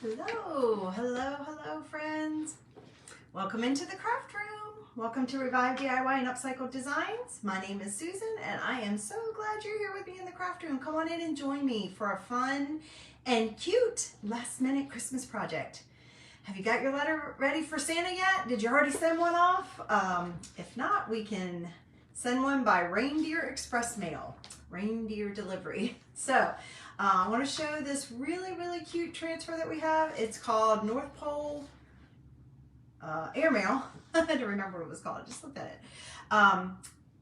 Hello, hello, hello friends. Welcome into the craft room. Welcome to Revive DIY and Upcycled Designs. My name is Susan and I am so glad you're here with me in the craft room. Come on in and join me for a fun and cute last minute Christmas project. Have you got your letter ready for Santa yet? Did you already send one off? If not, we can send one by reindeer express mail, reindeer delivery. So I want to show this really cute transfer that we have. It's called North Pole Airmail. I had to remember what it was called. I just looked at it.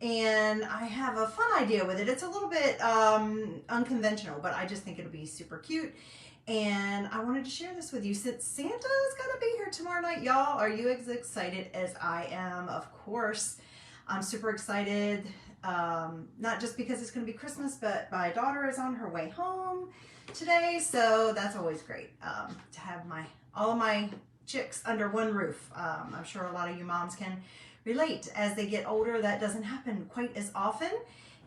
And I have a fun idea with it. It's a little bit unconventional, but I just think it'll be super cute. And I wanted to share this with you since Santa's gonna be here tomorrow night. Y'all, are you as excited as I am? Of course. I'm super excited, not just because it's going to be Christmas, but my daughter is on her way home today, so that's always great to have all of my chicks under one roof. I'm sure a lot of you moms can relate. As they get older, that doesn't happen quite as often,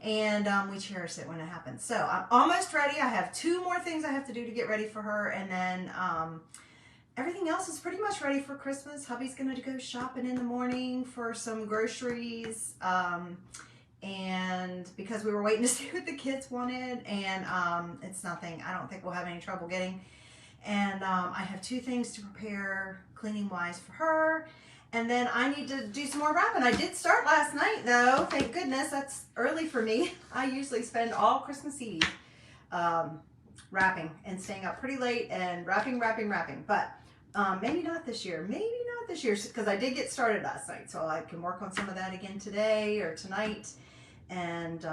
and we cherish it when it happens. So I'm almost ready. I have 2 more things I have to do to get ready for her, and then everything else is pretty much ready for Christmas. Hubby's gonna go shopping in the morning for some groceries, and because we were waiting to see what the kids wanted, and it's nothing I don't think we'll have any trouble getting. And I have 2 things to prepare cleaning wise for her, and then I need to do some more wrapping. I did start last night though, thank goodness. That's early for me. I usually spend all Christmas Eve wrapping and staying up pretty late and wrapping, but maybe not this year, because I did get started last night, so I can work on some of that again today or tonight, and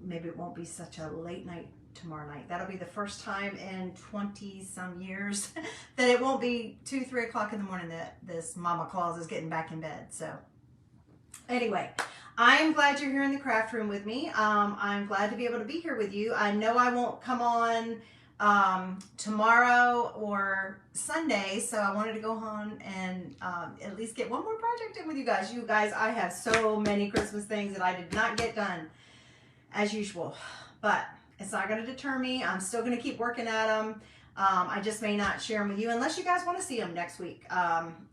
maybe it won't be such a late night tomorrow night. That'll be the first time in 20 some years that it won't be 2-3 o'clock in the morning that this Mama Claus is getting back in bed. So anyway, I'm glad you're here in the craft room with me. I'm glad to be able to be here with you. I know I won't come on tomorrow or Sunday, so I wanted to go on and at least get one more project in with you guys. I have so many Christmas things that I did not get done as usual, but it's not going to deter me. I'm still going to keep working at them. I just may not share them with you unless you guys want to see them next week.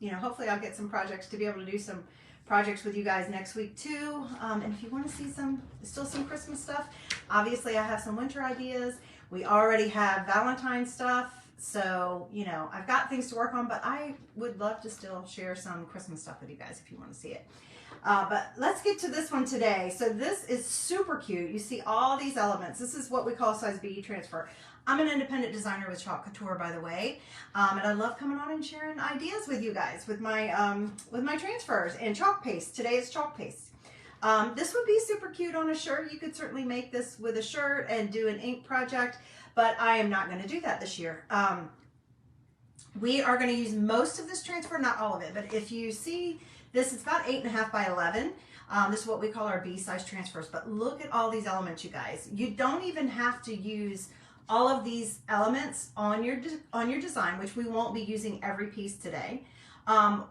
You know, hopefully I'll get some projects to be able to do some projects with you guys next week too. And if you want to see still some Christmas stuff, obviously I have some winter ideas. We already have Valentine stuff, so, you know, I've got things to work on, but I would love to still share some Christmas stuff with you guys if you want to see it. But let's get to this one today. So this is super cute. You see all these elements. This is what we call size B transfer. I'm an independent designer with Chalk Couture, by the way, and I love coming on and sharing ideas with you guys with my transfers and chalk paste. Today is chalk paste. This would be super cute on a shirt. You could certainly make this with a shirt and do an ink project, but I am not going to do that this year. We are going to use most of this transfer, not all of it, but if you see this, it's about 8.5 by 11. This is what we call our B size transfers, but look at all these elements, you guys. You don't even have to use all of these elements on your design, which we won't be using every piece today.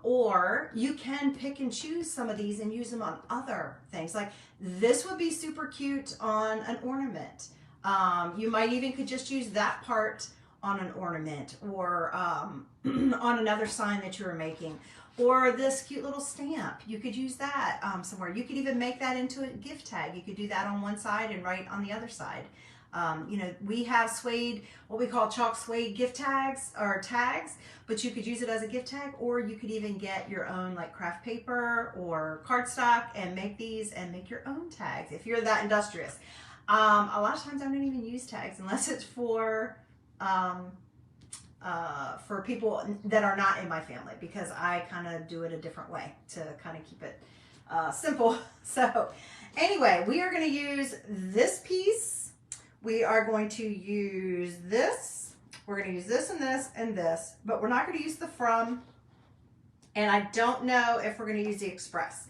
Or you can pick and choose some of these and use them on other things. Like this would be super cute on an ornament. You might even could just use that part on an ornament or on another sign that you were making. Or this cute little stamp, you could use that somewhere. You could even make that into a gift tag. You could do that on one side and write on the other side. You know, we have suede, what we call chalk suede gift tags or tags, but you could use it as a gift tag, or you could even get your own like craft paper or cardstock and make these and make your own tags if you're that industrious. A lot of times I don't even use tags unless it's for people that are not in my family, because I kind of do it a different way to kind of keep it simple. So anyway, we are going to use this piece. We are going to use this. We're going to use this and this and this, but we're not going to use the from, and I don't know if we're going to use the express.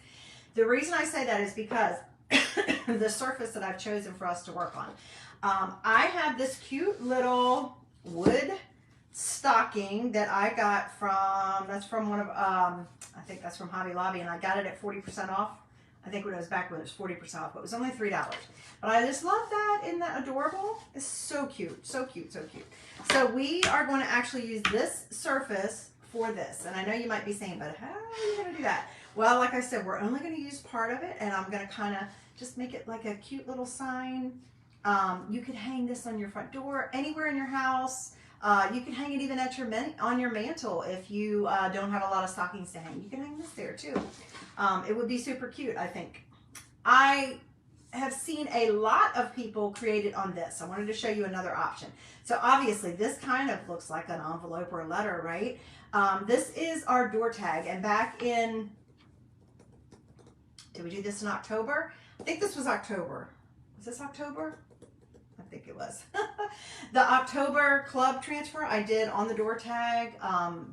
The reason I say that is because the surface that I've chosen for us to work on. I have this cute little wood stocking that I got from, that's from one of, I think that's from Hobby Lobby, and I got it at 40% off. I think when it was back when it was 40% off, but it was only $3. But I just love that. Isn't that adorable? It's so cute, so cute, so cute. So we are going to actually use this surface for this. And I know you might be saying, but how are you going to do that? Well, like I said, we're only going to use part of it, and I'm going to kind of just make it like a cute little sign. You could hang this on your front door, anywhere in your house. You can hang it even at on your mantle if you don't have a lot of stockings to hang. You can hang this there too. It would be super cute, I think. I have seen a lot of people create it on this. I wanted to show you another option. So obviously this kind of looks like an envelope or a letter, right? This is our door tag, and back in, did we do this in October? I think this was October. Was this October? I think it was. The October club transfer I did on the door tag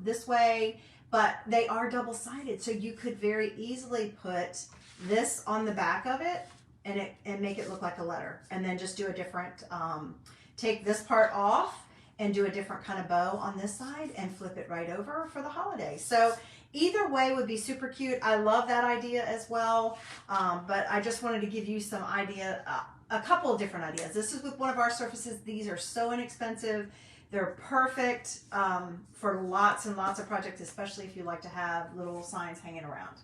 this way, but they are double-sided, so you could very easily put this on the back of it and make it look like a letter, and then just do a different, take this part off and do a different kind of bow on this side and flip it right over for the holiday. So either way would be super cute. I love that idea as well, but I just wanted to give you some idea, a couple of different ideas. This is with one of our surfaces. These are so inexpensive. They're perfect for lots and lots of projects, especially if you like to have little signs hanging around.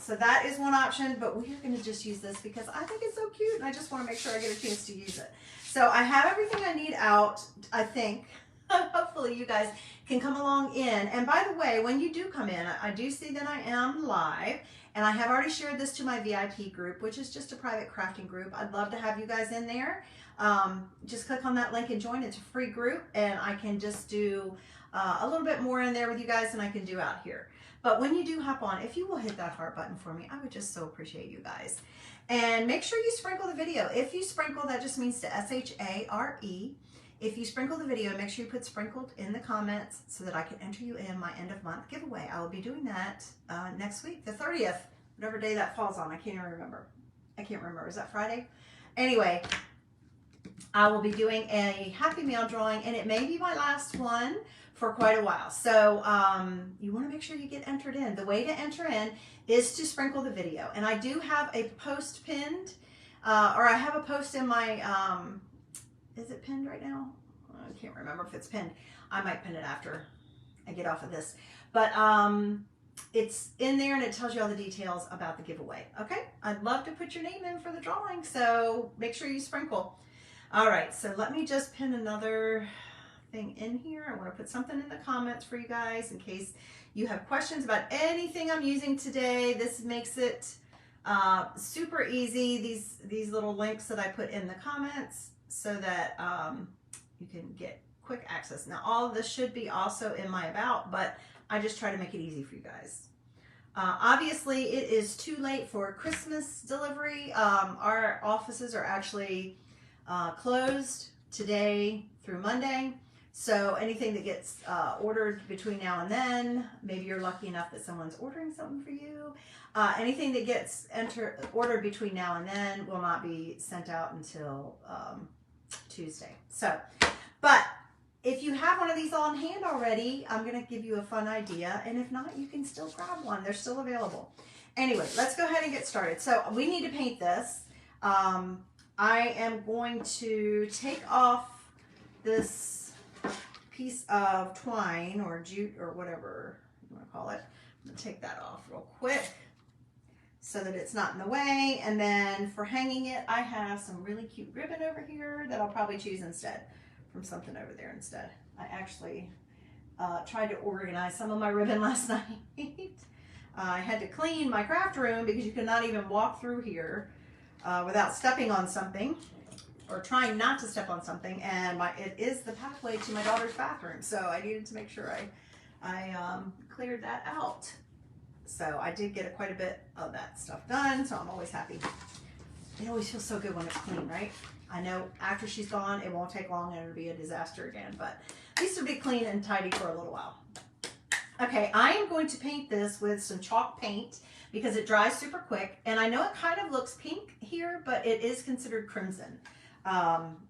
So that is one option, but we are going to just use this because I think it's so cute, and I just want to make sure I get a chance to use it. So I have everything I need out, I think. Hopefully you guys can come along in. And by the way, when you do come in, I do see that I am live, and I have already shared this to my VIP group, which is just a private crafting group. I'd love to have you guys in there. Just click on that link and join. It's a free group, and I can just do a little bit more in there with you guys than I can do out here. But when you do hop on, if you will hit that heart button for me, I would just so appreciate you guys. And make sure you sprinkle the video. If you sprinkle, that just means to S-H-A-R-E. If you sprinkle the video, make sure you put sprinkled in the comments so that I can enter you in my end of month giveaway. I will be doing that next week, the 30th, whatever day that falls on. I can't even remember. I can't remember. Is that Friday? Anyway, I will be doing a Happy Mail drawing, and it may be my last one for quite a while. So you want to make sure you get entered in. The way to enter in is to sprinkle the video. And I do have a post pinned, or I have a post in my, is it pinned right now? I can't remember if it's pinned. I might pin it after I get off of this. But it's in there, and it tells you all the details about the giveaway. Okay? I'd love to put your name in for the drawing, so make sure you sprinkle. All right, so let me just pin another thing in here. I want to put something in the comments for you guys in case you have questions about anything I'm using today. This makes it super easy, these little links that I put in the comments, so that you can get quick access. Now all of this should be also in my about, but I just try to make it easy for you guys. Obviously it is too late for Christmas delivery. Our offices are actually closed today through Monday. So anything that gets ordered between now and then, maybe you're lucky enough that someone's ordering something for you. Anything that gets ordered between now and then will not be sent out until Tuesday. So, but if you have one of these on hand already, I'm going to give you a fun idea. And if not, you can still grab one. They're still available. Anyway, let's go ahead and get started. So we need to paint this. I am going to take off this piece of twine or jute or whatever you want to call it. I'm going to take that off real quick so that it's not in the way. And then for hanging it, I have some really cute ribbon over here that I'll probably choose instead from something over there instead. I actually tried to organize some of my ribbon last night. I had to clean my craft room because you could not even walk through here without stepping on something, or trying not to step on something, and it is the pathway to my daughter's bathroom, so I needed to make sure I cleared that out. So I did get quite a bit of that stuff done, so I'm always happy. It always feels so good when it's clean, right? I know after she's gone, it won't take long and it'll be a disaster again, but at least it'll be clean and tidy for a little while. Okay, I am going to paint this with some chalk paint because it dries super quick, and I know it kind of looks pink here, but it is considered crimson.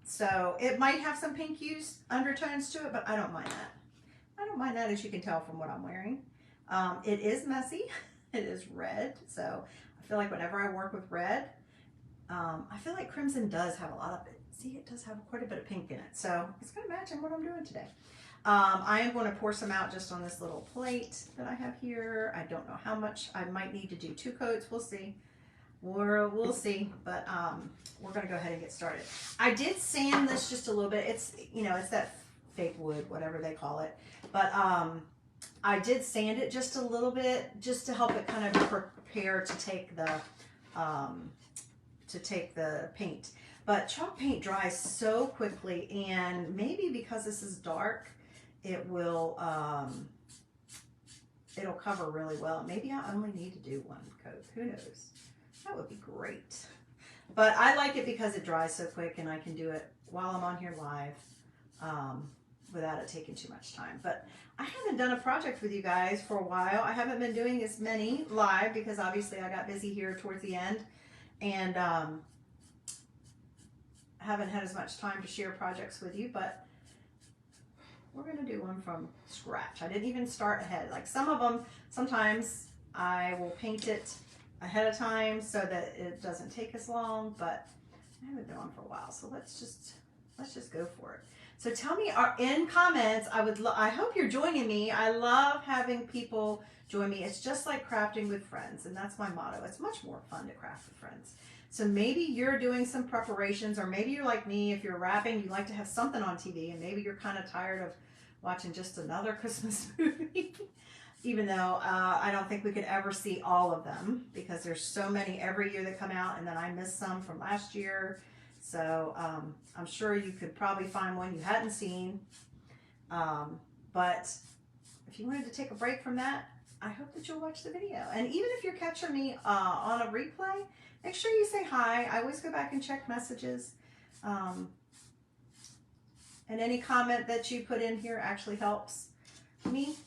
So it might have some pink hues, undertones to it, but I don't mind that. I don't mind that, as you can tell from what I'm wearing. It is messy. It is red, so I feel like whenever I work with red, I feel like crimson does have a lot of it. See, it does have quite a bit of pink in it, so it's going to match in what I'm doing today. I am going to pour some out just on this little plate that I have here. I don't know how much. I might need to do 2 coats. We'll see. We'll see, but we're going to go ahead and get started. I did sand this just a little bit. It's, you know, it's that fake wood, whatever they call it. But I did sand it just a little bit, just to help it kind of prepare to take the paint. But chalk paint dries so quickly, and maybe because this is dark, it will it'll cover really well. Maybe I only need to do 1 coat. Who knows? That would be great. But I like it because it dries so quick, and I can do it while I'm on here live without it taking too much time. But I haven't done a project with you guys for a while. I haven't been doing as many live because obviously I got busy here towards the end, and haven't had as much time to share projects with you, but we're going to do one from scratch. I didn't even start ahead. Like some of them, sometimes I will paint it ahead of time so that it doesn't take as long, but I haven't done one for a while, so let's just go for it. So tell me in comments. I hope you're joining me. I love having people join me. It's just like crafting with friends, and that's my motto. It's much more fun to craft with friends. So maybe you're doing some preparations, or maybe you're like me. If you're wrapping, you like to have something on TV, and maybe you're kind of tired of watching just another Christmas movie. Even though I don't think we could ever see all of them, because there's so many every year that come out, and then I missed some from last year. So I'm sure you could probably find one you hadn't seen. But if you wanted to take a break from that, I hope that you'll watch the video. And even if you're catching me on a replay, make sure you say hi. I always go back and check messages. And any comment that you put in here actually helps me.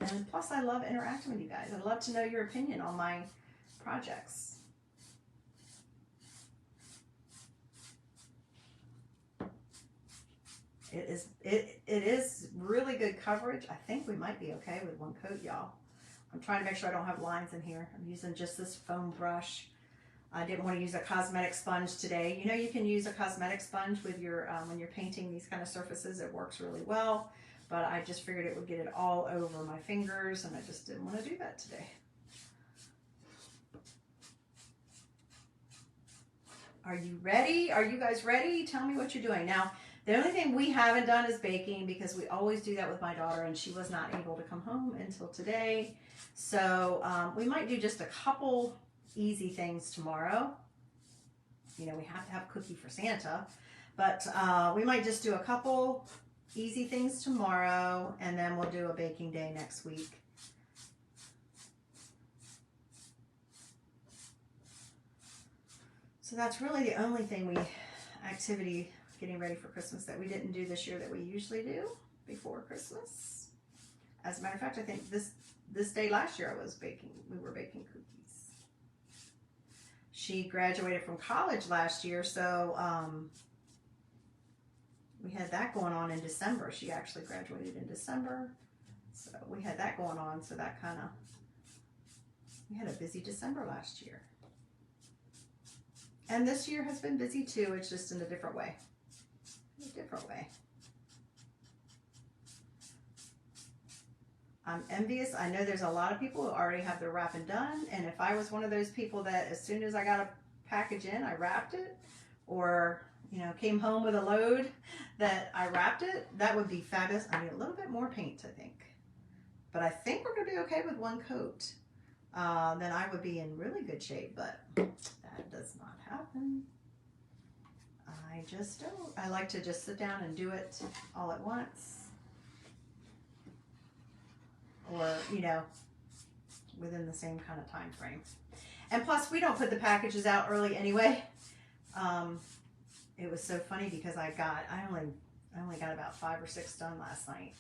And plus, I love interacting with you guys. I'd love to know your opinion on my projects. It is really good coverage. I think we might be okay with 1 coat, y'all. I'm trying to make sure I don't have lines in here. I'm using just this foam brush. I didn't want to use a cosmetic sponge today. You know, you can use a cosmetic sponge with your when you're painting these kind of surfaces. It works really well. But I just figured it would get it all over my fingers, and I just didn't want to do that today. Are you ready? Are you guys ready? Tell me what you're doing. Now, the only thing we haven't done is baking, because we always do that with my daughter, and she was not able to come home until today. So we might do just a couple easy things tomorrow. You know, we have to have cookie for Santa, but we might just do a couple easy things tomorrow, and then we'll do a baking day next week. So that's really the only thing activity getting ready for Christmas that we didn't do this year that we usually do before Christmas. As a matter of fact, I think this day last year we were baking cookies. She graduated from college last year, so we had that going on in December. She actually graduated in December. So we had that going on. So that we had a busy December last year. And this year has been busy too. It's just in a different way. I'm envious. I know there's a lot of people who already have their wrapping done. And if I was one of those people that as soon as I got a package in, I wrapped it, or came home with a load that I wrapped it, that would be fabulous. I need a little bit more paint, I think. But I think we're going to be okay with 1 coat. Then I would be in really good shape, but that does not happen. I just don't. I like to just sit down and do it all at once. Or, within the same kind of time frame. And plus, we don't put the packages out early anyway. It was so funny because I only got about 5 or 6 done last night.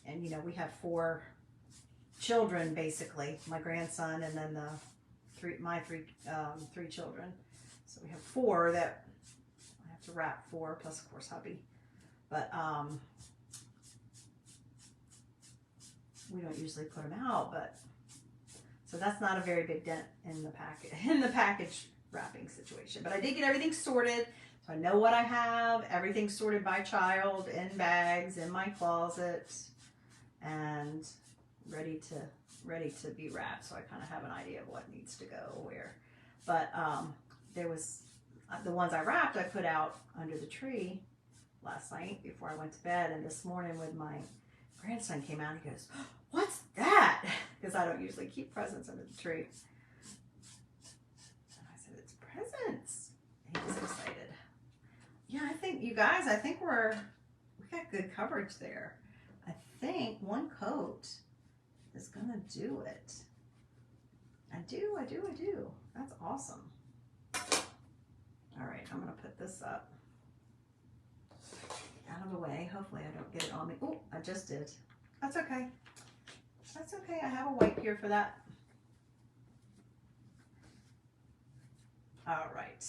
And we have 4 children, basically, my grandson, and then my three children. So we have 4 that I have to wrap 4, plus of course hubby. But we don't usually put them out, but so that's not a very big dent in the package wrapping situation. But I did get everything sorted, so I know what I have. Everything's sorted by child in bags in my closet, and ready to be wrapped. So I kind of have an idea of what needs to go where. But there was the ones I wrapped, I put out under the tree last night before I went to bed, and this morning when my grandson came out, he goes, "What's that?" Because I don't usually keep presents under the tree. And I said, "It's presents." And he was excited. Yeah, I think you guys, we got good coverage there. I think one coat is gonna do it. I do. That's awesome. All right, I'm gonna put this up out of the way. Hopefully I don't get it on me. Oh, I just did. That's okay. That's okay. I have a wipe here for that. All right.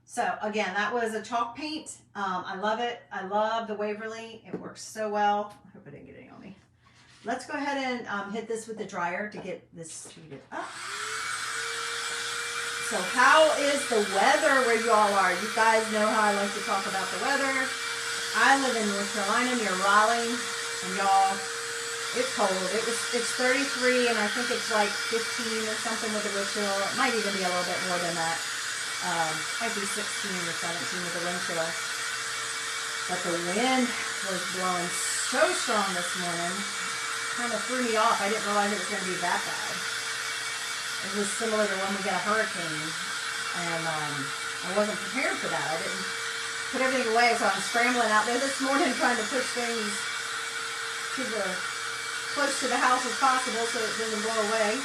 So again, that was a chalk paint. I love it. I love the Waverly. It works so well. I hope I didn't get any on me. Let's go ahead and hit this with the dryer to get this treated up. So how is the weather where you all are? You guys know how I like to talk about the weather. I live in North Carolina near Raleigh, and y'all, it's cold. It's 33, and I think it's like 15 or something with the wind chill. It might even be a little bit more than that. Might be 16 or 17 with the wind chill. But the wind was blowing so strong this morning. Kind of threw me off. I didn't realize it was going to be that bad. It was similar to when we get a hurricane, and I wasn't prepared for that. I didn't put everything away, so I'm scrambling out there this morning trying to push things to close to the house as possible so it doesn't blow away.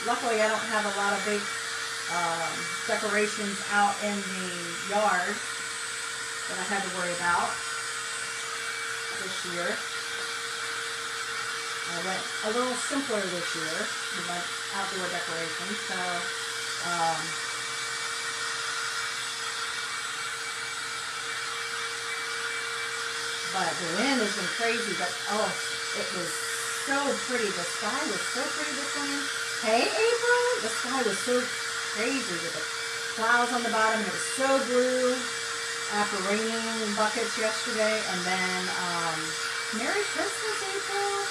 Luckily, I don't have a lot of big decorations out in the yard that I had to worry about this year. I went a little simpler this year with my outdoor decorations, so but the wind has been crazy, but oh, it was so pretty. The sky was so pretty this morning. Hey, April! The sky was so crazy with the clouds on the bottom, and it was so blue after raining in buckets yesterday. And then, Merry Christmas, April!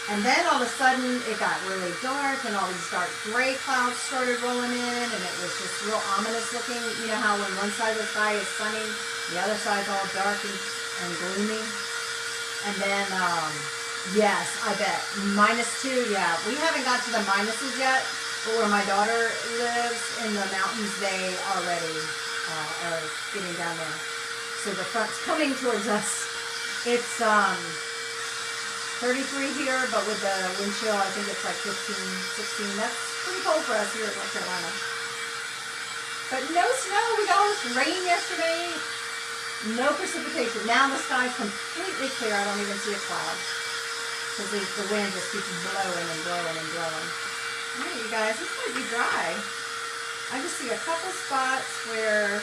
And then all of a sudden it got really dark, and all these dark gray clouds started rolling in, and it was just real ominous looking. You know how when one side of the sky is sunny, the other side's all dark and gloomy. And then, yes, I bet. -2, yeah. We haven't got to the minuses yet, but where my daughter lives in the mountains, they already are getting down there. So the front's coming towards us. It's 33 here, but with the wind chill, I think it's like 15, 16. That's pretty cold for us here in North Carolina. But no snow. We got all this rain yesterday. No precipitation. Now the sky's completely clear. I don't even see a cloud because the wind just keeps blowing and blowing and blowing. All right, you guys, this might be dry. I just see a couple spots where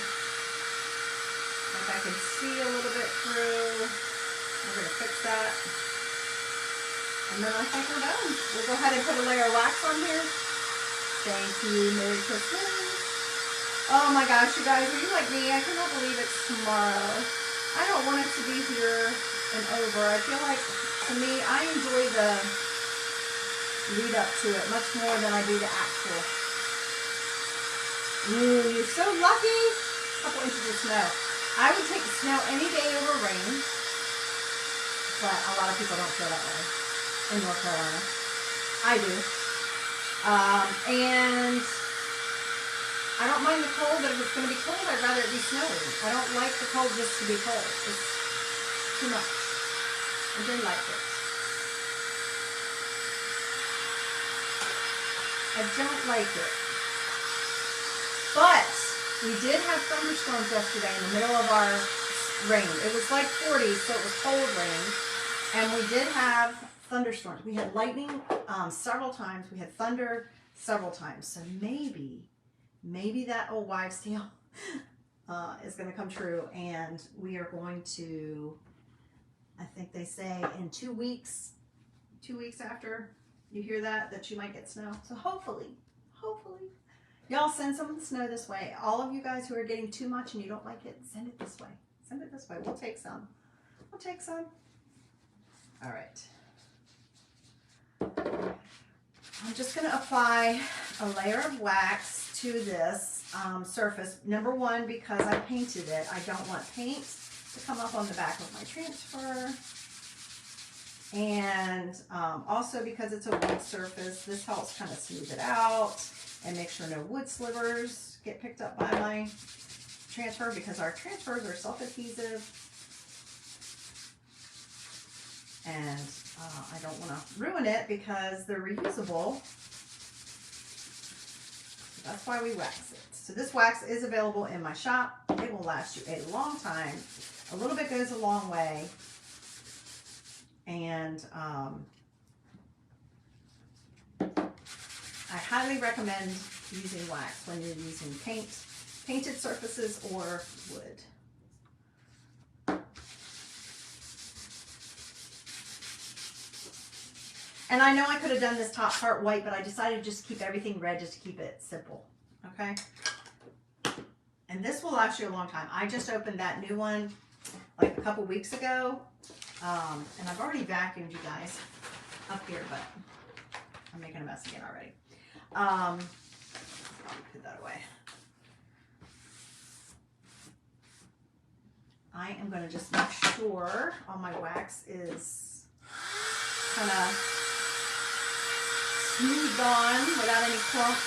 like I can see a little bit through. We're going to fix that. And then I think we're done. We'll go ahead and put a layer of wax on here. Thank you. Merry Christmas. Oh my gosh, you guys, are you like me? I cannot believe it's tomorrow. I don't want it to be here and over. I feel like, to me, I enjoy the lead up to it much more than I do the actual. Ooh, you're so lucky. A couple inches of snow. I would take the snow any day over rain. But a lot of people don't feel that way in North Carolina. I do. And I don't mind the cold, but if it's going to be cold, I'd rather it be snowy. I don't like the cold just to be cold. It's too much. I don't like it. I don't like it. But we did have thunderstorms yesterday in the middle of our rain. It was like 40, so it was cold rain. And we did have thunderstorms. We had lightning several times. We had thunder several times. So maybe that old wives' tale is going to come true, and we are going to, I think they say in 2 weeks, 2 weeks after you hear that you might get snow. So hopefully, y'all send some of the snow this way. All of you guys who are getting too much and you don't like it, send it this way. Send it this way. We'll take some. We'll take some. All right. I'm just going to apply a layer of wax to this surface. Number one, because I painted it, I don't want paint to come up on the back of my transfer. And also because it's a wood surface, this helps kind of smooth it out and make sure no wood slivers get picked up by my transfer, because our transfers are self-adhesive. And I don't want to ruin it because they're reusable. That's why we wax it. So this wax is available in my shop. It will last you a long time. A little bit goes a long way. And I highly recommend using wax when you're using painted surfaces or wood. And I know I could have done this top part white, but I decided to just keep everything red just to keep it simple, okay? And this will last you a long time. I just opened that new one like a couple weeks ago, and I've already vacuumed you guys up here, but I'm making a mess again already. I'll put that away. I am going to just make sure all my wax is kind of smoothed on without any clumps.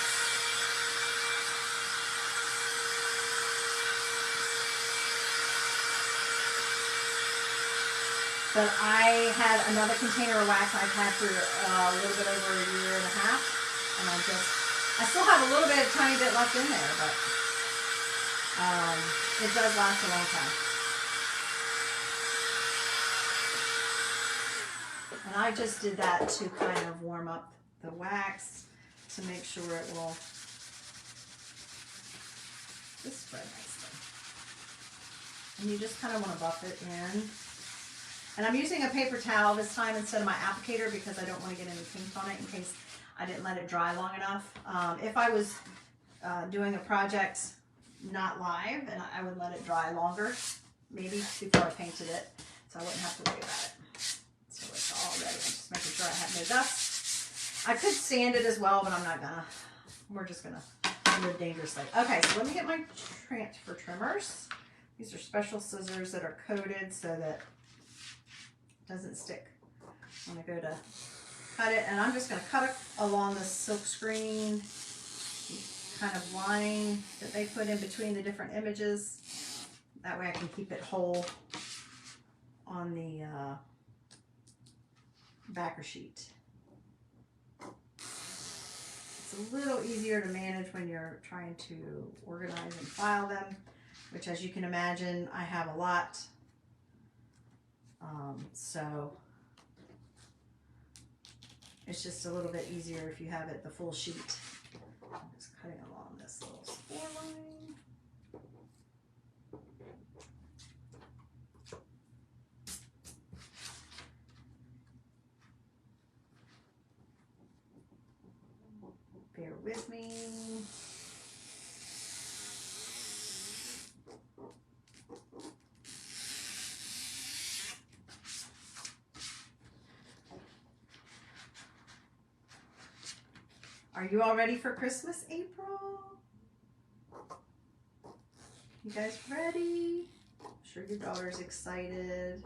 But I had another container of wax I've had for a little bit over a year and a half, and I still have a little bit, tiny bit left in there, but it does last a long time. And I just did that to kind of warm up the wax to make sure it will just spread nicely. And you just kind of want to buff it in. And I'm using a paper towel this time instead of my applicator because I don't want to get any paint on it in case I didn't let it dry long enough. If I was doing a project not live, and I would let it dry longer, maybe before I painted it, so I wouldn't have to worry about it. So it's all ready. I'm just making sure I have no dust. I could sand it as well, but I'm not gonna. We're just gonna live dangerously. Okay, so let me get my transfer trimmers. These are special scissors that are coated so that it doesn't stick when I go to cut it. And I'm just gonna cut it along the silk screen kind of line that they put in between the different images. That way I can keep it whole on the backer sheet. It's a little easier to manage when you're trying to organize and file them, which, as you can imagine, I have a lot. So it's just a little bit easier if you have it the full sheet. I'm just cutting along this little score line. Bear with me. Are you all ready for Christmas, April? You guys ready? I'm sure your daughter's excited.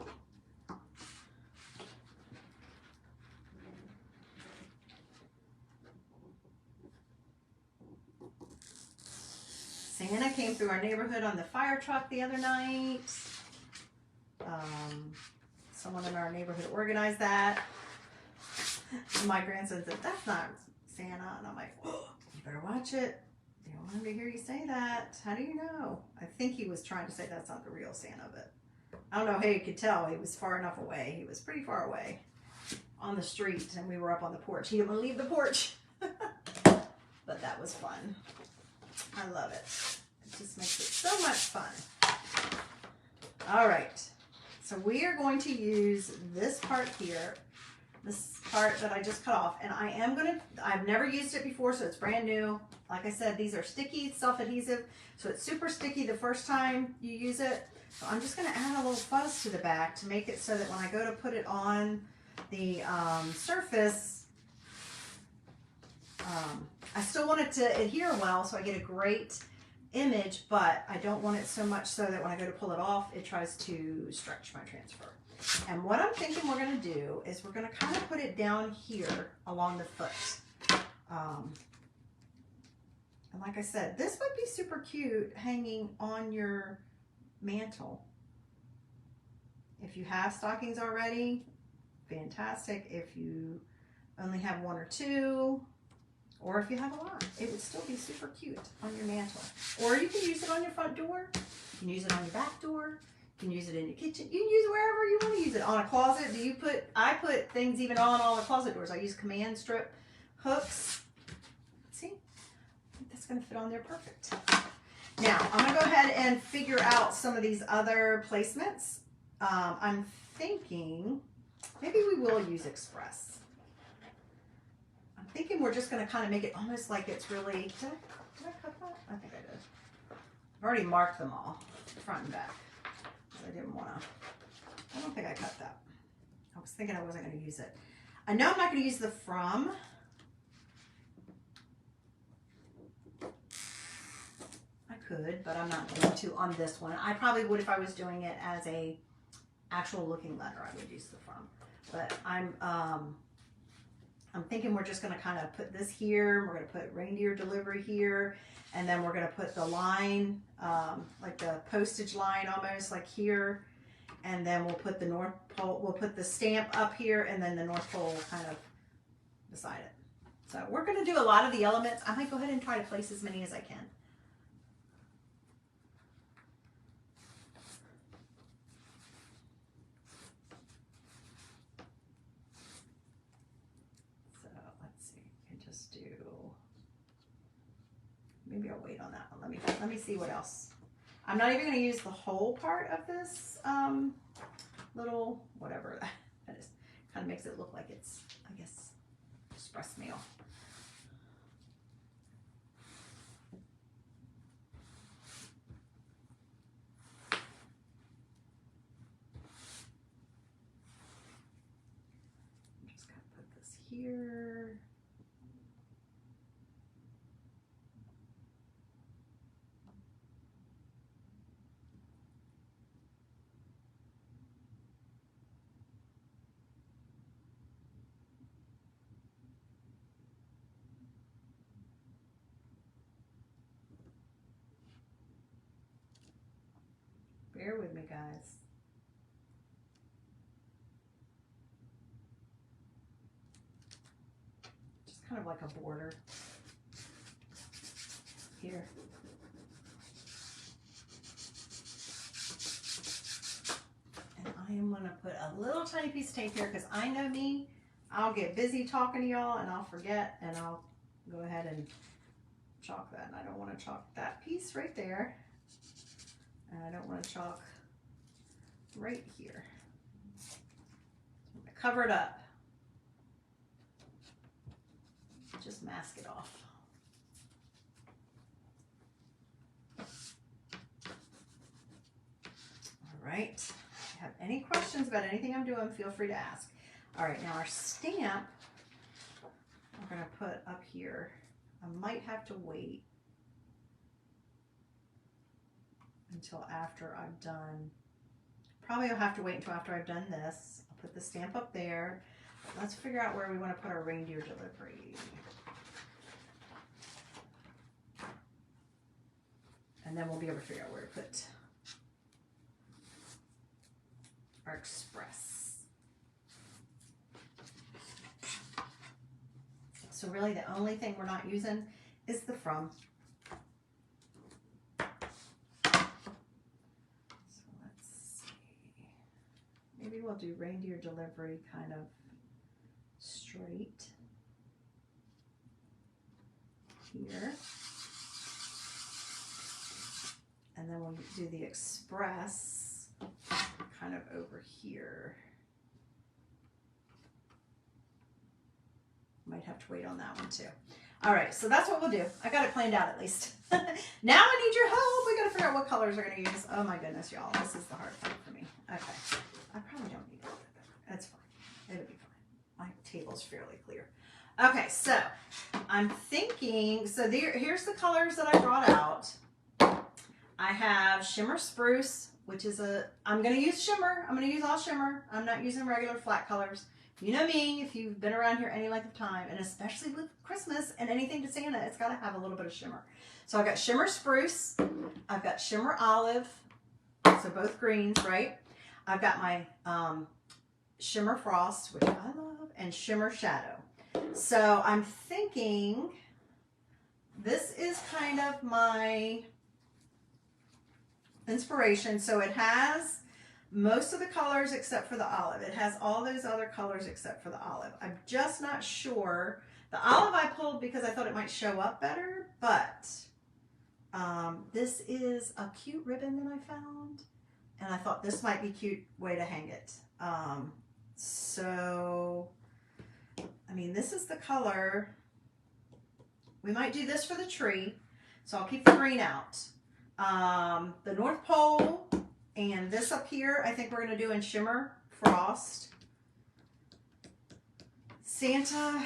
Santa came through our neighborhood on the fire truck the other night. Someone in our neighborhood organized that. And my grandson said, "That's not Santa." And I'm like, "Oh, you better watch it. You don't want him to hear you say that. How do you know?" I think he was trying to say that's not the real Santa, but I don't know how you could tell. He was far enough away. He was pretty far away on the street, and we were up on the porch. He didn't want to leave the porch. But that was fun. I love it. It just Makes it so much fun. All right, so we are going to use this part here, this part that I just cut off, and I've never used it before, so it's brand new. Like I said, these are sticky, self-adhesive, so it's super sticky the first time you use it. So I'm just gonna add a little fuzz to the back to make it so that when I go to put it on the surface, I still want it to adhere well so I get a great image, but I don't want it so much so that when I go to pull it off, it tries to stretch my transfer. And what I'm thinking we're gonna do is we're gonna kind of put it down here along the foot. And like I said, this would be super cute hanging on your mantle. If you have stockings already, fantastic. If you only have one or two, or if you have a lot, it would still be super cute on your mantle. Or you can use it on your front door. You can use it on your back door. You can use it in your kitchen. You can use it wherever you want to use it. On a closet, I put things even on all the closet doors. I use command strip hooks. See? I think that's going to fit on there perfect. Now, I'm going to go ahead and figure out some of these other placements. I'm thinking maybe we will use Express. I'm thinking we're just going to kind of make it almost like it's really, did I cut that? I think I did. I've already marked them all, front and back. I didn't want to, I don't think I cut that. I was thinking I wasn't going to use it. I know I'm not going to use the from. I could, but I'm not going to on this one. I probably would if I was doing it as a actual looking letter. I would use the from. But I'm thinking we're just going to kind of put this here. We're going to put reindeer delivery here. And then we're going to put the line, like the postage line almost like here. And then we'll put the North Pole, we'll put the stamp up here and then the North Pole kind of beside it. So we're going to do a lot of the elements. I might go ahead and try to place as many as I can. So let's see, I can just do... Maybe I'll wait on that one. Let me see what else. I'm not even going to use the whole part of this little whatever that is. Kind of makes it look like it's, I guess, express mail. I'm just going to put this here. Bear with me, guys. Just kind of like a border here. And I am going to put a little tiny piece of tape here because I know me. I'll get busy talking to y'all and I'll forget and I'll go ahead and chalk that. And I don't want to chalk that piece right there. And I don't want to chalk right here. So I'm going to cover it up. Just mask it off. All right. If you have any questions about anything I'm doing, feel free to ask. All right, now our stamp, we're going to put up here. I might have to wait until after I've done, probably I'll have to wait until after I've done this. I'll put the stamp up there. Let's figure out where we want to put our reindeer delivery. And then we'll be able to figure out where to put our express. So really the only thing we're not using is the from. Maybe we'll do reindeer delivery kind of straight here. And then we'll do the Express kind of over here. Might have to wait on that one too. All right, so that's what we'll do. I got it planned out at least. Now I need your help. We got to figure out what colors we're going to use. Oh my goodness, y'all. This is the hard part for me. Okay. I probably don't need that. That's fine. It'll be fine. My table's fairly clear. Okay, so I'm thinking, so here's the colors that I brought out. I have Shimmer Spruce, which is I'm going to use shimmer. I'm going to use all shimmer. I'm not using regular flat colors. You know me, if you've been around here any length of time, and especially with Christmas and anything to Santa, it's got to have a little bit of shimmer. So I've got Shimmer Spruce. I've got Shimmer Olive. So both greens, right? I've got my Shimmer Frost, which I love, and Shimmer Shadow. So I'm thinking this is kind of my inspiration. So it has most of the colors except for the olive. It has all those other colors except for the olive. I'm just not sure. The olive I pulled because I thought it might show up better, but this is a cute ribbon that I found, and I thought this might be a cute way to hang it. So, I mean, this is the color. We might do this for the tree, so I'll keep the green out. The North Pole and this up here, I think we're going to do in Shimmer Frost. Santa,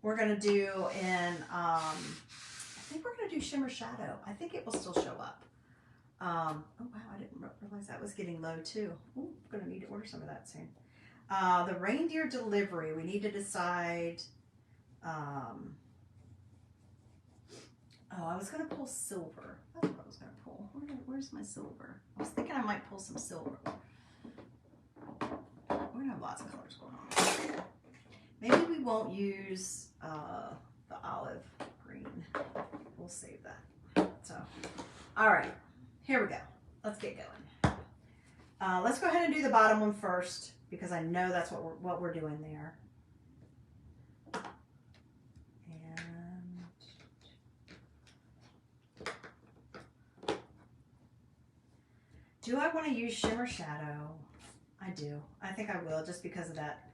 we're going to do in, I think we're going to do Shimmer Shadow. I think it will still show up. Oh, wow, I didn't realize that was getting low, too. Ooh, I'm going to need to order some of that soon. The Reindeer Delivery, we need to decide. Oh, I was going to pull silver. That's what I was going to pull. Where's my silver? I was thinking I might pull some silver. We're going to have lots of colors going on. Maybe we won't use the olive green. We'll save that. So, all right. Here we go. Let's get going. Let's go ahead and do the bottom one first because I know that's what we're doing there. Do I want to use Shimmer Shadow? I do. I think I will just because of that.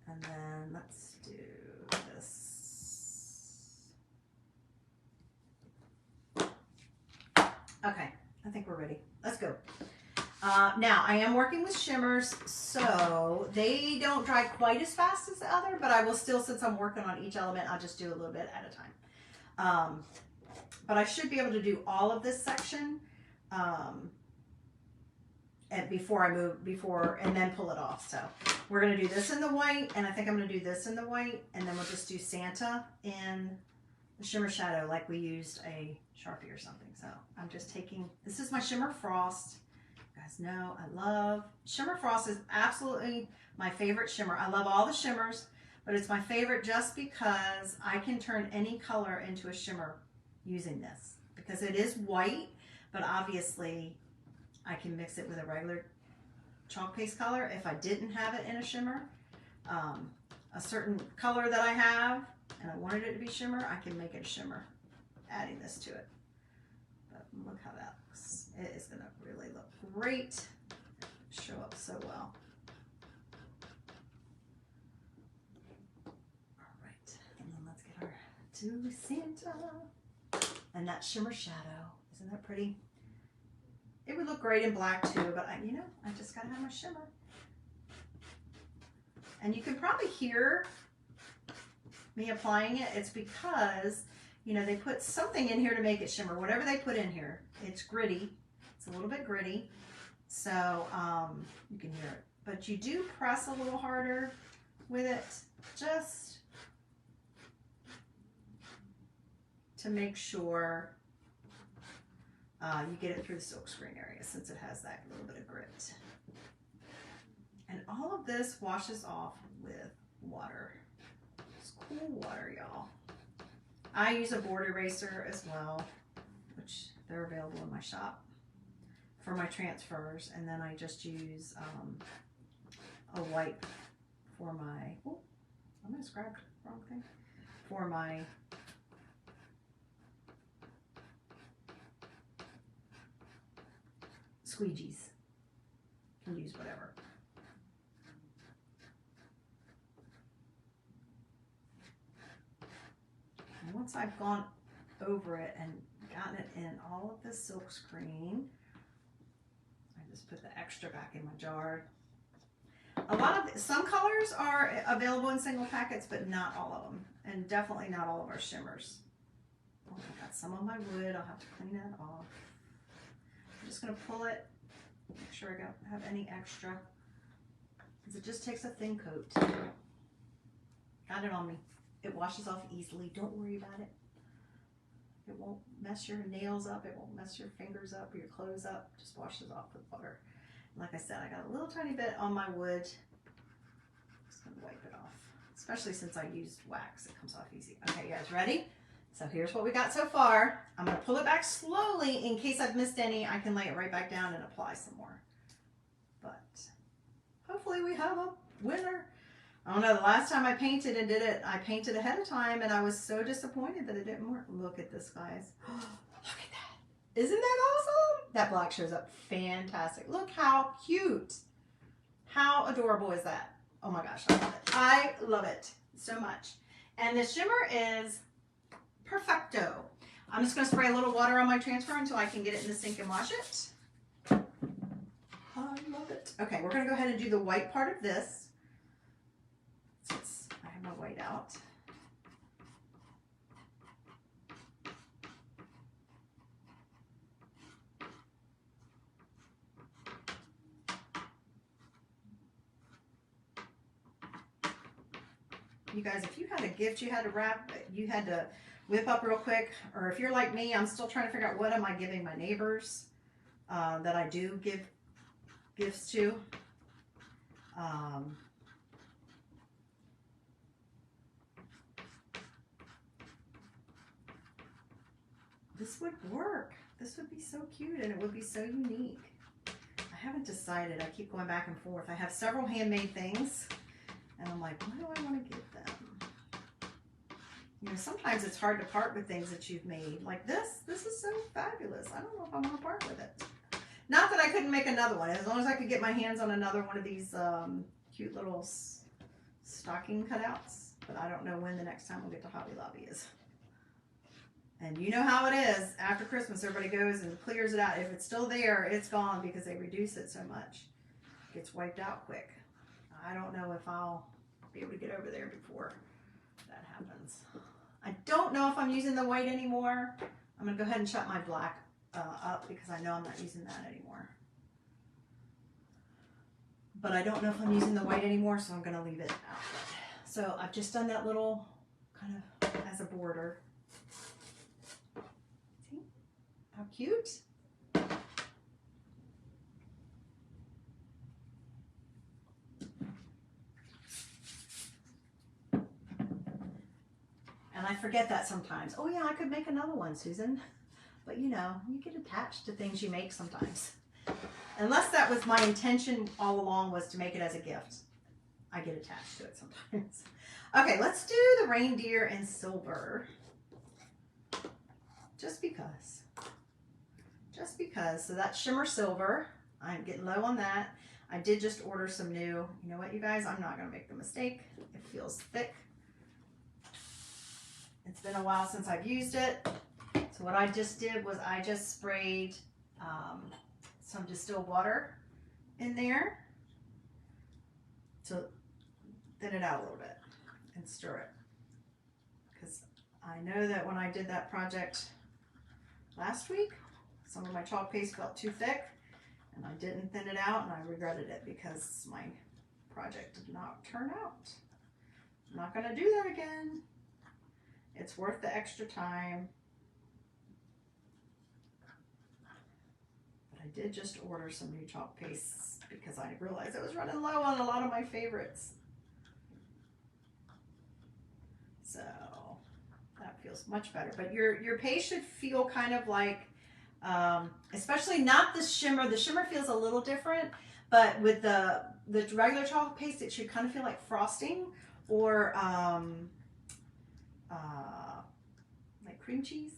And then let's do this. Okay, I think we're ready. Let's go. Now, I am working with shimmers, so they don't dry quite as fast as the other, but I will still, since I'm working on each element, I'll just do a little bit at a time. But I should be able to do all of this section and before I move, and then pull it off. So we're going to do this in the white, and I think I'm going to do this in the white, and then we'll just do Santa in the Shimmer Shadow like we used a Sharpie or something. So I'm just taking, this is my Shimmer Frost. You guys know I love, Shimmer Frost is absolutely my favorite shimmer. I love all the shimmers, but it's my favorite just because I can turn any color into a shimmer using this. Because it is white, but obviously I can mix it with a regular chalk paste color if I didn't have it in a shimmer. A certain color that I have, and I wanted it to be shimmer, I can make it a shimmer, adding this to it. But look how that looks. It is going to really look great. Show up so well. All right, and then let's get our to Santa. And that Shimmer Shadow. Isn't that pretty? It would look great in black too, but I just gotta have my shimmer. And you can probably hear me applying it. It's because, they put something in here to make it shimmer. Whatever they put in here, it's gritty. It's a little bit gritty. So you can hear it. But you do press a little harder with it just to make sure you get it through the silkscreen area since it has that little bit of grit. And all of this washes off with water. It's cool water, y'all. I use a board eraser as well, which they're available in my shop for my transfers. And then I just use a wipe for my, oh, I almost grabbed the wrong thing, for my squeegees. You can use whatever. And once I've gone over it and gotten it in all of the silk screen, I just put the extra back in my jar. Some colors are available in single packets, but not all of them, and definitely not all of our shimmers. Oh, I got some on my wood. I'll have to clean that off. I'm just gonna pull it, make sure I don't have any extra, because it just takes a thin coat. Got it on me. It washes off easily. Don't worry about it. It won't mess your nails up. It won't mess your fingers up or your clothes up. Just washes off with water. Like I said, I got a little tiny bit on my wood. Just gonna wipe it off. Especially since I used wax, it comes off easy. Okay, you guys ready? So here's what we got so far. I'm gonna pull it back slowly in case I've missed any. I can lay it right back down and apply some more. But hopefully we have a winner. I don't know, the last time I painted and did it, I painted ahead of time and I was so disappointed that it didn't work. Look at this, guys. Look at that. Isn't that awesome? That black shows up fantastic. Look how cute. How adorable is that? Oh my gosh, I love it. I love it so much. And the shimmer is perfecto. I'm just gonna spray a little water on my transfer until I can get it in the sink and wash it. I love it. Okay, we're gonna go ahead and do the white part of this. Since I have my white out. You guys, if you had a gift you had to wrap, you had to whip up real quick, or if you're like me, I'm still trying to figure out what am I giving my neighbors that I do give gifts to. This would work. This would be so cute and it would be so unique. I haven't decided. I keep going back and forth. I have several handmade things and I'm like, what do I want to give them? You know, sometimes it's hard to part with things that you've made. Like this. This is so fabulous. I don't know if I want to part with it. Not that I couldn't make another one. As long as I could get my hands on another one of these cute little stocking cutouts. But I don't know when the next time we'll get to Hobby Lobby is. And you know how it is. After Christmas, everybody goes and clears it out. If it's still there, it's gone because they reduce it so much. It gets wiped out quick. I don't know if I'll be able to get over there before that happens. I don't know if I'm using the white anymore. I'm going to go ahead and shut my black up because I know I'm not using that anymore. But I don't know if I'm using the white anymore, so I'm going to leave it out. So I've just done that little kind of as a border. See how cute? And I forget that sometimes. Oh yeah, I could make another one, Susan. But you know, you get attached to things you make sometimes. Unless that was my intention all along, was to make it as a gift. I get attached to it sometimes. Okay, let's do the reindeer in silver. Just because. Just because. So that's shimmer silver. I'm getting low on that. I did just order some new. You know what, you guys? I'm not going to make the mistake. It feels thick. It's been a while since I've used it. So what I just did was I just sprayed some distilled water in there to thin it out a little bit and stir it. Because I know that when I did that project last week, some of my chalk paste felt too thick and I didn't thin it out and I regretted it because my project did not turn out. I'm not going to do that again. It's worth the extra time. But I did just order some new chalk pastes because I realized I was running low on a lot of my favorites. So that feels much better. But your paste should feel kind of like, especially not the shimmer. The shimmer feels a little different, but with the regular chalk paste, it should kind of feel like frosting or like cream cheese.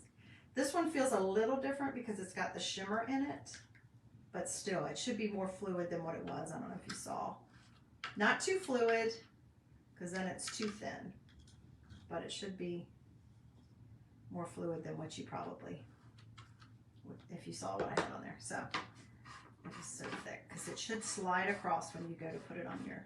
This one feels a little different because it's got the shimmer in it. but still, it should be more fluid than what it was. I don't know if you saw. Not too fluid, because then it's too thin, but it should be more fluid than what you probably, if you saw what I had on there. So it was so thick, because it should slide across when you go to put it on your.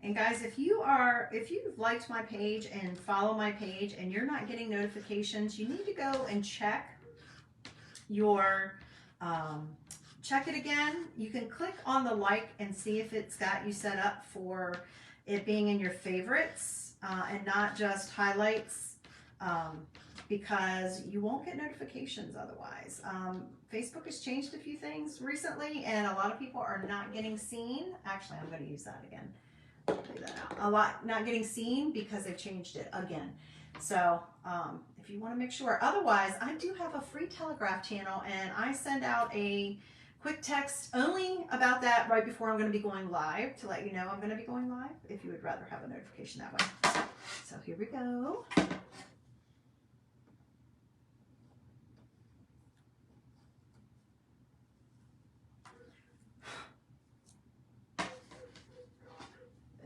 And guys, if you've liked my page and follow my page and you're not getting notifications, you need to go and check your, check it again. You can click on the like and see if it's got you set up for it being in your favorites and not just highlights, because you won't get notifications otherwise. Facebook has changed a few things recently and a lot of people are not getting seen. Actually, I'm going to use that again. Leave that out. A lot not getting seen because they've changed it again. So if you want to make sure, otherwise I do have a free Telegraph channel and I send out a quick text only about that right before I'm going to be going live to let you know I'm going to be going live if you would rather have a notification that way. So here we go.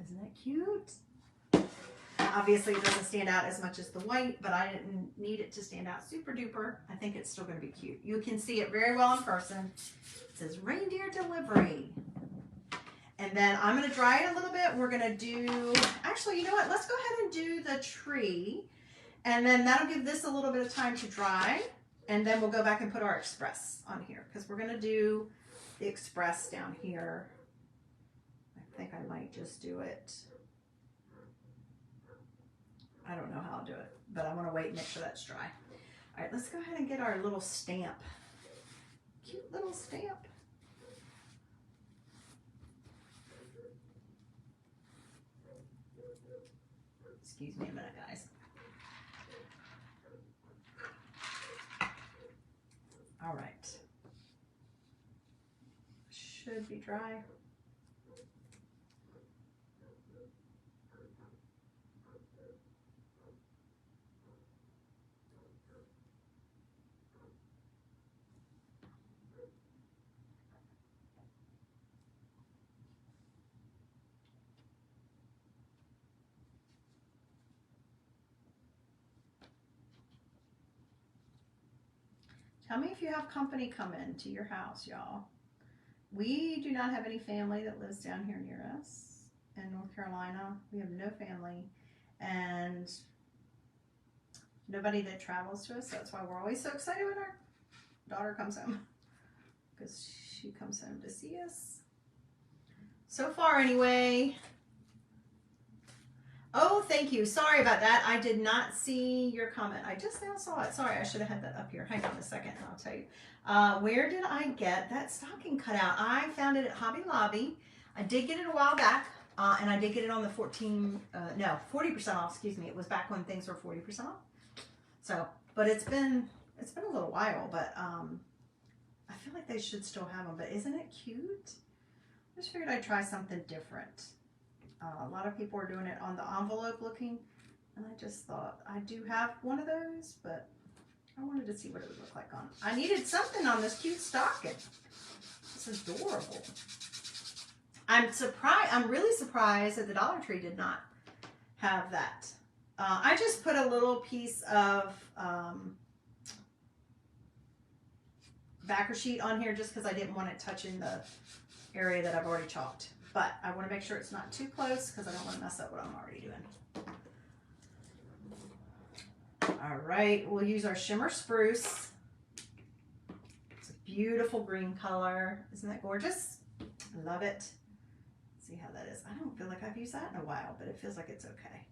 Isn't it cute? Obviously it doesn't stand out as much as the white, but I didn't need it to stand out super duper. I think it's still going to be cute. You can see it very well in person. It says reindeer delivery. And then I'm going to dry it a little bit. We're going to do, actually, you know what? Let's go ahead and do the tree. And then that'll give this a little bit of time to dry. And then we'll go back and put our express on here because we're going to do the express down here. I think I might just do it. I don't know how I'll do it, but I want to wait and make sure that's dry. All right, let's go ahead and get our little stamp. Cute little stamp. Excuse me a minute, guys. All right. Should be dry. Tell me if you have company come in to your house, y'all. We do not have any family that lives down here near us in North Carolina. We have no family and nobody that travels to us. So that's why we're always so excited when our daughter comes home, because she comes home to see us. So far anyway. Oh, thank you. Sorry about that. I did not see your comment. I just now saw it. Sorry, I should have had that up here. Hang on a second and I'll tell you. Where did I get that stocking cut out? I found it at Hobby Lobby. I did get it a while back, and I did get it on the 40% off, excuse me. It was back when things were 40% off. So, but it's been a little while, but I feel like they should still have them, but isn't it cute? I just figured I'd try something different. A lot of people are doing it on the envelope looking, and I just thought I do have one of those, but I wanted to see what it would look like on. I needed something on this cute stocking. It's adorable. I'm surprised. I'm really surprised that the Dollar Tree did not have that. I just put a little piece of backer sheet on here just because I didn't want it touching the area that I've already chalked. But I want to make sure it's not too close because I don't want to mess up what I'm already doing. All right, we'll use our shimmer spruce. It's a beautiful green color. Isn't that gorgeous? I love it. Let's see how that is. I don't feel like I've used that in a while, but it feels like it's okay.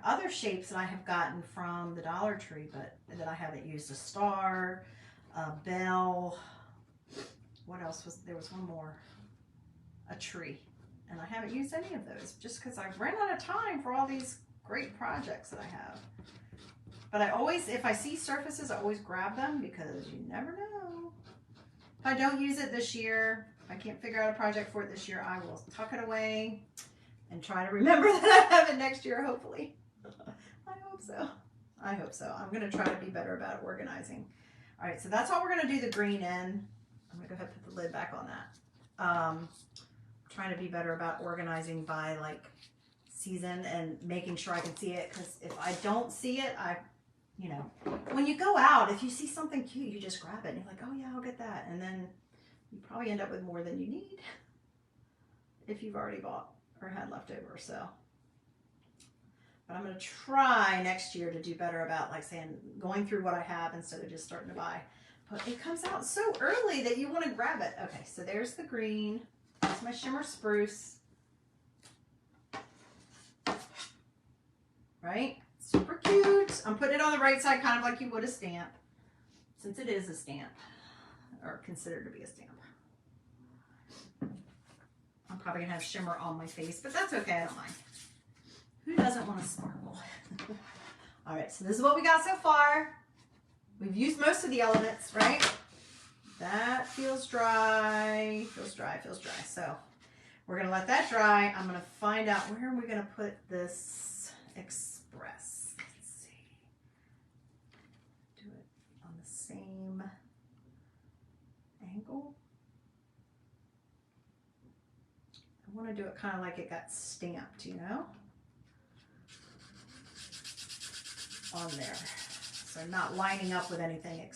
other shapes that I have gotten from the Dollar Tree, but that I haven't used. A star, a bell. What else was there? Was one more. A tree. And I haven't used any of those just because I've run out of time for all these great projects that I have. But I always, if I see surfaces, I always grab them because you never know. If I don't use it this year, if I can't figure out a project for it this year, I will tuck it away and try to remember that I have it next year, hopefully. I hope so. I hope so. I'm going to try to be better about organizing. All right, so that's all we're going to do the green in. I'm going to go ahead and put the lid back on that. Trying to be better about organizing by like season and making sure I can see it, because if I don't see it, you know, when you go out, if you see something cute, you just grab it and you're like, oh yeah, I'll get that, and then you probably end up with more than you need if you've already bought or had leftover. So, but I'm going to try next year to do better about like saying, going through what I have instead of just starting to buy. But it comes out so early that you want to grab it. Okay, so there's the green. That's my shimmer spruce. Right? Super cute. I'm putting it on the right side, kind of like you would a stamp, since it is a stamp, or considered to be a stamp. I'm probably gonna have shimmer on my face, but that's okay, I don't mind. Who doesn't want to sparkle? All right, so this is what we got so far. We've used most of the elements, right? That feels dry, feels dry. So we're gonna let that dry. I'm gonna find out where are we gonna put this express. Let's see. Do it on the same angle. I want to do it kind of like it got stamped, you know, on there. So I'm not lining up with anything,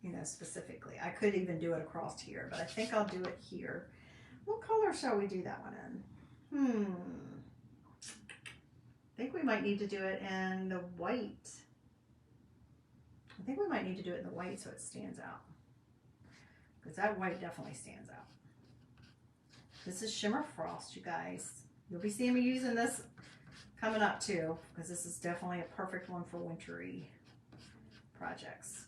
you know, specifically. I could even do it across here, but I think I'll do it here. What color shall we do that one in? I think we might need to do it in the white. I think we might need to do it in the white so it stands out, because that white definitely stands out. This is Shimmer Frost, you guys. You'll be seeing me using this coming up too, because this is definitely a perfect one for wintry projects.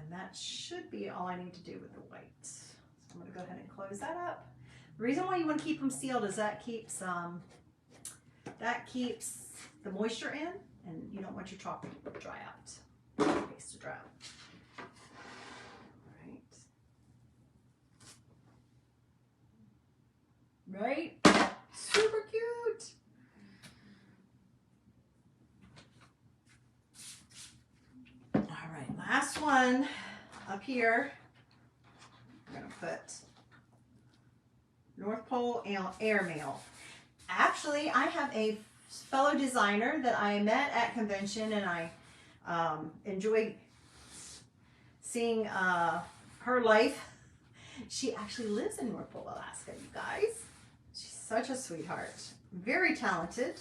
That should be all I need to do with the white. So I'm going to go ahead and close that up. The reason why you want to keep them sealed is that keeps the moisture in, and you don't want your chalk to dry out. Paste to dry out. Right? Super cute. All right, last one. Up here, I'm going to put North Pole Airmail. Actually, I have a fellow designer that I met at convention, and I enjoy seeing her life. She actually lives in North Pole, Alaska, you guys. She's such a sweetheart. Very talented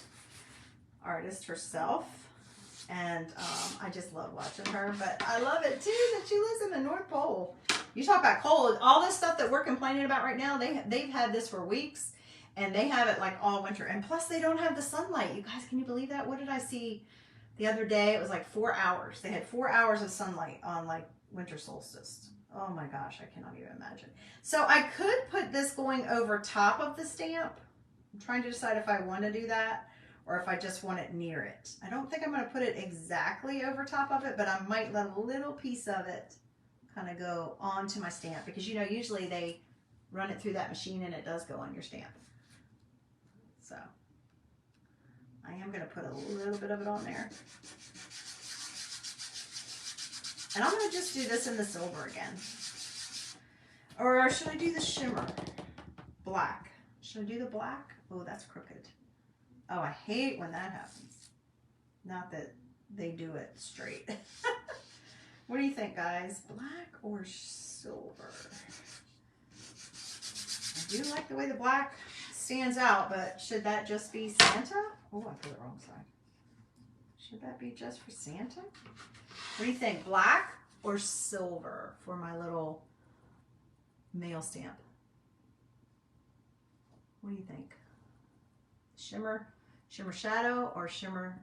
artist herself. And I just love watching her, but I love it too that she lives in the North Pole. You talk about cold, all this stuff that we're complaining about right now, they've had this for weeks, and they have it like all winter. And plus they don't have the sunlight. You guys, can you believe that? What did I see the other day? It was like 4 hours. They had 4 hours of sunlight on like winter solstice. Oh my gosh, I cannot even imagine. So I could put this going over top of the stamp. I'm trying to decide if I want to do that, or if I just want it near it. I don't think I'm going to put it exactly over top of it, but I might let a little piece of it kind of go onto my stamp, because you know, usually they run it through that machine and it does go on your stamp. So I am going to put a little bit of it on there. And I'm going to just do this in the silver again. Or should I do the shimmer? Black. Should I do the black? Oh, that's crooked. Oh, I hate when that happens. Not that they do it straight. What do you think, guys? Black or silver? I do like the way the black stands out, but should that just be Santa? Oh, I put it wrong side. Should that be just for Santa? What do you think? Black or silver for my little mail stamp? What do you think? Shimmer shadow or shimmer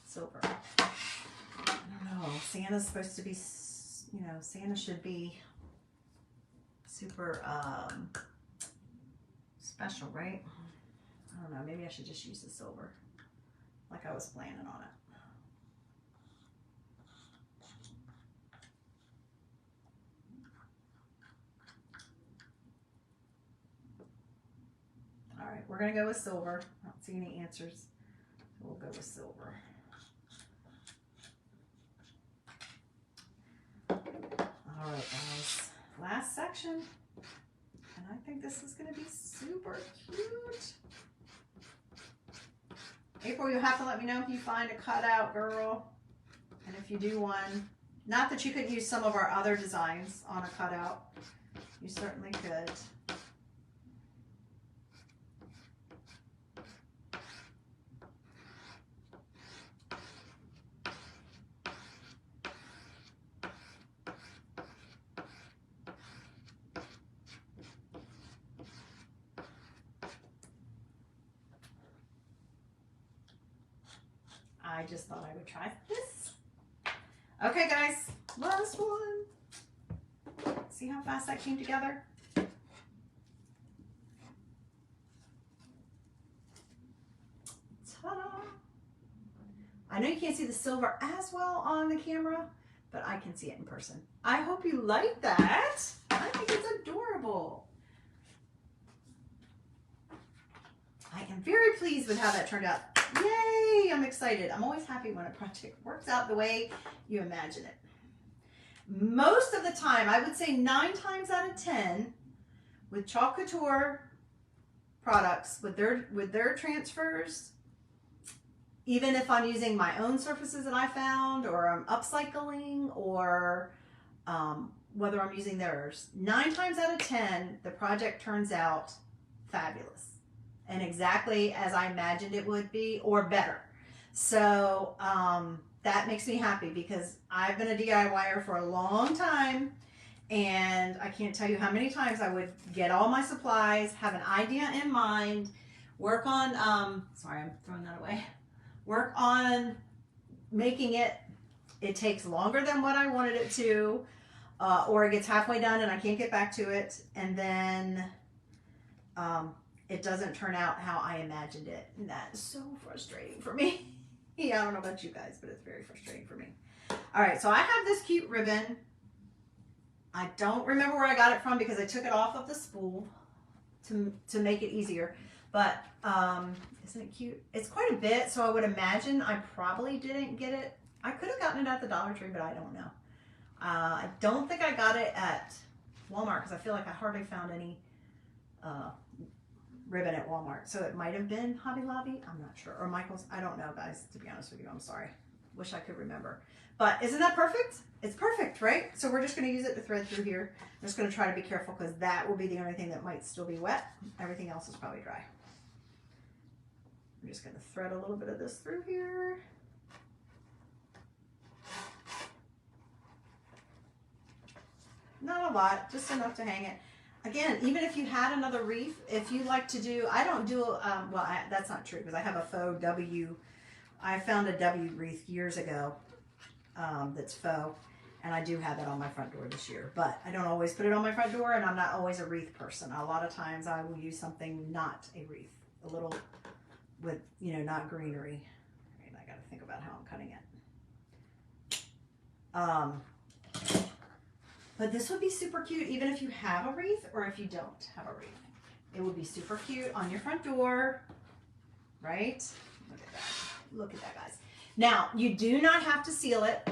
silver? I don't know. Santa's supposed to be, you know, Santa should be super special, right? I don't know. Maybe I should just use the silver like I was planning on it. All right, we're going to go with silver. I don't see any answers, so we'll go with silver. All right, guys, last section, and I think this is going to be super cute. April, you'll have to let me know if you find a cutout, girl, and if you do one. Not that you could use some of our other designs on a cutout. You certainly could. I just thought I would try this. Okay, guys, last one. See how fast that came together? Ta-da! I know you can't see the silver as well on the camera, but I can see it in person. I hope you like that. I think it's adorable. I am very pleased with how that turned out. Yay! I'm excited. I'm always happy when a project works out the way you imagine it. Most of the time, I would say 9 times out of 10, with Chalk Couture products, with their transfers, even if I'm using my own surfaces that I found, or I'm upcycling, or whether I'm using theirs, 9 times out of 10, the project turns out fabulous. And exactly as I imagined it would be, or better. So that makes me happy because I've been a DIYer for a long time, and I can't tell you how many times I would get all my supplies, have an idea in mind, work on, sorry, I'm throwing that away, work on making it. It takes longer than what I wanted it to, or it gets halfway done and I can't get back to it, and then it doesn't turn out how I imagined it. And that is so frustrating for me. Yeah, I don't know about you guys, but it's very frustrating for me. All right, so I have this cute ribbon. I don't remember where I got it from because I took it off of the spool to make it easier. But isn't it cute? It's quite a bit, so I would imagine I probably didn't get it. I could have gotten it at the Dollar Tree, but I don't know. I don't think I got it at Walmart because I feel like I hardly found any ribbon at Walmart. So it might have been Hobby Lobby. I'm not sure. Or Michael's. I don't know, guys, to be honest with you. I'm sorry. Wish I could remember. But isn't that perfect? It's perfect, right? So we're just going to use it to thread through here. I'm just going to try to be careful because that will be the only thing that might still be wet. Everything else is probably dry. I'm just going to thread a little bit of this through here. Not a lot, just enough to hang it. Again, even if you had another wreath, if you like to do, I don't do, well, that's not true because I have a faux W. I found a W wreath years ago that's faux, and I do have that on my front door this year. But I don't always put it on my front door, and I'm not always a wreath person. A lot of times I will use something not a wreath, a little with, you know, not greenery. And I got to think about how I'm cutting it. But this would be super cute even if you have a wreath or if you don't have a wreath. It would be super cute on your front door, right? Look at that. Look at that, guys. Now, you do not have to seal it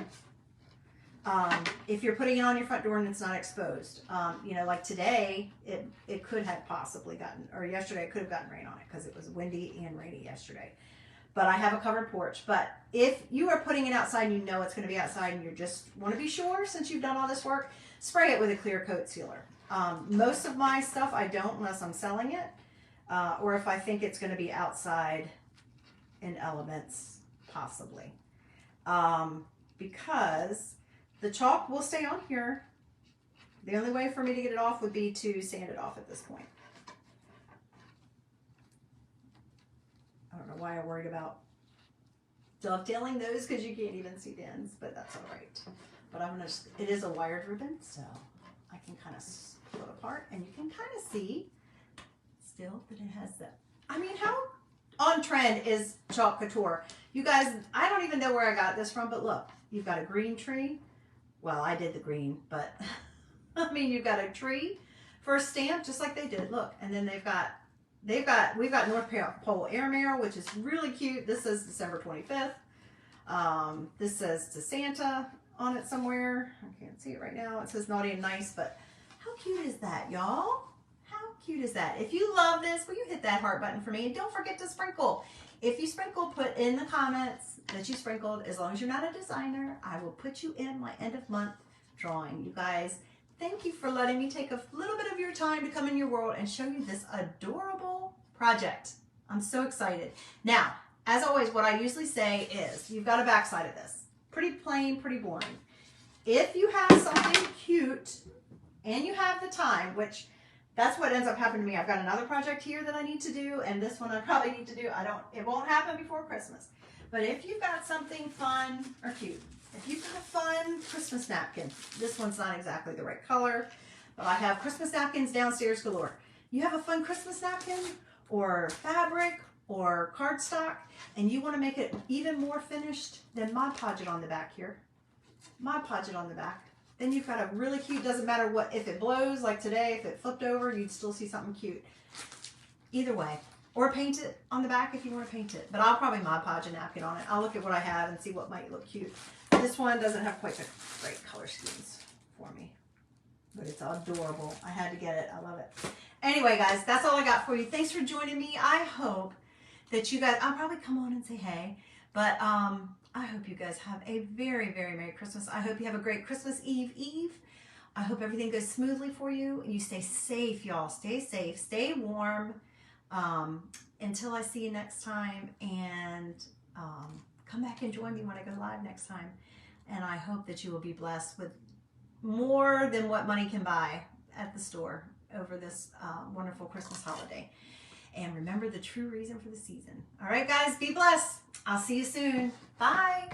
if you're putting it on your front door and it's not exposed. You know, like today, it could have possibly gotten, or yesterday it could have gotten rain on it because it was windy and rainy yesterday. But I have a covered porch. But if you are putting it outside and you know it's going to be outside and you just want to be sure, since you've done all this work, spray it with a clear coat sealer. Most of my stuff I don't unless I'm selling it, or if I think it's going to be outside in elements, possibly. Because the chalk will stay on here. The only way for me to get it off would be to sand it off at this point. I don't know why I worried about dovetailing those because you can't even see the ends, but that's all right. But I'm gonna just, it is a wired ribbon, so I can kind of pull it apart and you can kind of see still that it has that. I mean, how on trend is Chalk Couture? You guys, I don't even know where I got this from, but look, you've got a green tree. Well, I did the green, but I mean, you've got a tree for a stamp, just like they did. Look, and then we've got North Pole Airmail, which is really cute. This says December 25th. This says to Santa on it somewhere. I can't see it right now. It says naughty and nice, but how cute is that, y'all? How cute is that? If you love this, will you hit that heart button for me? And don't forget to sprinkle. If you sprinkle, put in the comments that you sprinkled. As long as you're not a designer, I will put you in my end of month drawing. You guys, thank you for letting me take a little bit of your time to come in your world and show you this adorable project. I'm so excited. Now, as always, what I usually say is, you've got a backside of this. Pretty plain, pretty boring. If you have something cute and you have the time, which that's what ends up happening to me. I've got another project here that I need to do, and this one I probably need to do. It won't happen before Christmas. But if you've got something fun or cute, if you've got a fun Christmas napkin, this one's not exactly the right color, but I have Christmas napkins downstairs galore. You have a fun Christmas napkin or fabric or cardstock, and you want to make it even more finished, then Mod Podge it on the back here. Mod Podge it on the back. Then you've got a really cute, doesn't matter what, if it blows like today, if it flipped over, you'd still see something cute. Either way. Or paint it on the back if you want to paint it. But I'll probably Mod Podge a napkin on it. I'll look at what I have and see what might look cute. This one doesn't have quite the great color schemes for me. But it's adorable. I had to get it. I love it. Anyway, guys, that's all I got for you. Thanks for joining me. I hope that you guys, I'll probably come on and say hey. But I hope you guys have a very, very Merry Christmas. I hope you have a great Christmas Eve. I hope everything goes smoothly for you. And you stay safe, y'all. Stay safe. Stay warm. Until I see you next time. And come back and join me when I go live next time. And I hope that you will be blessed with more than what money can buy at the store over this wonderful Christmas holiday. And remember the true reason for the season. All right, guys, be blessed. I'll see you soon. Bye.